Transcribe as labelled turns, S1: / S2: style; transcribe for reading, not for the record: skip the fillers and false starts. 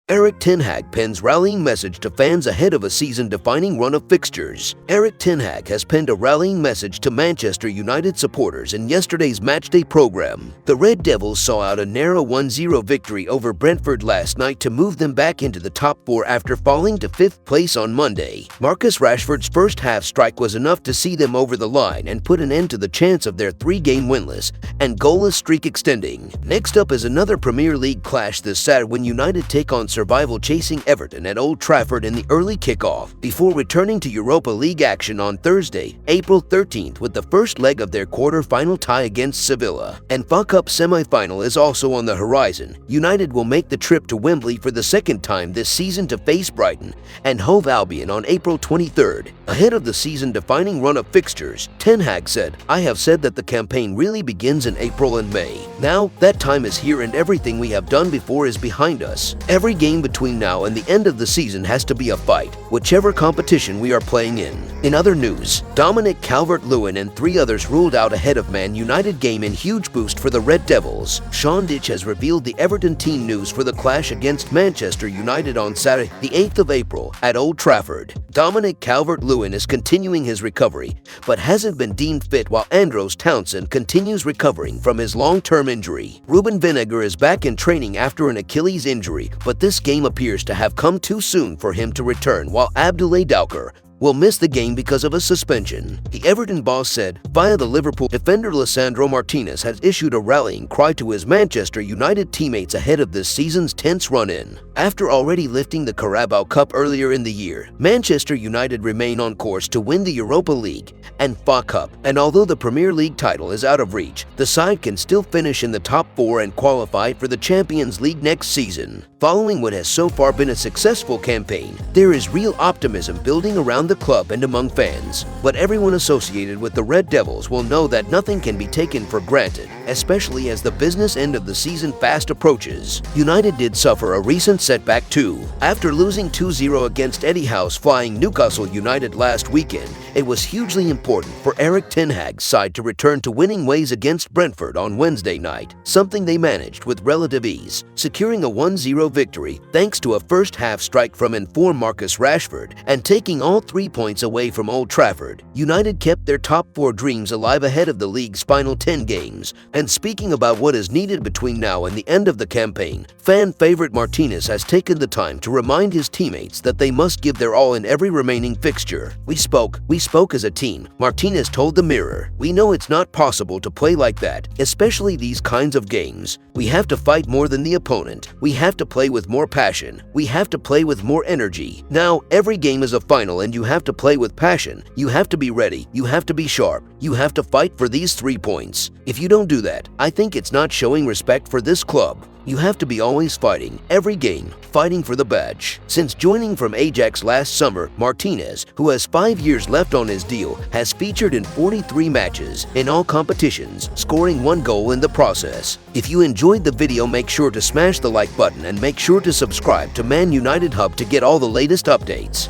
S1: Erik Ten Hag pens rallying message to fans ahead of a season-defining run of fixtures. Erik Ten Hag has penned a rallying message to Manchester United supporters in yesterday's matchday program. The Red Devils saw out a narrow 1-0 victory over Brentford last night to move them back into the top four after falling to 5th place on Monday. Marcus Rashford's first half strike was enough to see them over the line and put an end to the chance of their 3-game winless and goalless streak extending. Next up is another Premier League clash this Saturday when United take on survival-chasing Everton at Old Trafford in the early kickoff, before returning to Europa League action on Thursday, April 13th with the first leg of their quarter-final tie against Sevilla. And FA Cup semi-final is also on the horizon. United will make the trip to Wembley for the second time this season to face Brighton and Hove Albion on April 23rd. Ahead of the season-defining run of fixtures, Ten Hag said, "I have said that the campaign really begins in April and May. Now, that time is here and everything we have done before is behind us. Every game between now and the end of the season has to be a fight, whichever competition we are playing in." In other news, Dominic Calvert-Lewin and 3 others ruled out ahead of Man United game in huge boost for the Red Devils. Sean Dyche has revealed the Everton team news for the clash against Manchester United on Saturday, the 8th of April, at Old Trafford. Dominic Calvert-Lewin is continuing his recovery, but hasn't been deemed fit, while Andros Townsend continues recovering from his long-term injury. Ruben Vinagre is back in training after an Achilles injury, but this game appears to have come too soon for him to return, while Abdoulaye Doucouré will miss the game because of a suspension. The Everton boss said via the Liverpool defender Lisandro Martinez has issued a rallying cry to his Manchester United teammates ahead of this season's tense run-in. After already lifting the Carabao Cup earlier in the year, Manchester United remain on course to win the Europa League and FA Cup, and although the Premier League title is out of reach, the side can still finish in the top 4 and qualify for the Champions League next season. Following what has so far been a successful campaign, there is real optimism building around the club and among fans. But everyone associated with the Red Devils will know that nothing can be taken for granted, especially as the business end of the season fast approaches. United did suffer a recent setback too. After losing 2-0 against Eddie Howe's flying Newcastle United last weekend, it was hugely important for Erik Ten Hag's side to return to winning ways against Brentford on Wednesday night, something they managed with relative ease, securing a 1-0 victory thanks to a first-half strike from informed Marcus Rashford and taking all 3 points away from Old Trafford. United kept their top 4 dreams alive ahead of the league's final 10 games. And speaking about what is needed between now and the end of the campaign, fan favorite Martinez has taken the time to remind his teammates that they must give their all in every remaining fixture. We spoke as a team," Martinez told the Mirror. "We know it's not possible to play like that, especially these kinds of games. We have to fight more than the opponent. We have to play with more passion. We have to play with more energy. Now, every game is a final and you have to play with passion. You have to be ready. You have to be sharp. You have to fight for these 3 points. If you don't do that, I think it's not showing respect for this club. You have to be always fighting, every game, fighting for the badge." Since joining from Ajax last summer, Martinez, who has 5 years left on his deal, has featured in 43 matches in all competitions, scoring 1 goal in the process. If you enjoyed the video, make sure to smash the like button and make sure to subscribe to Man United Hub to get all the latest updates.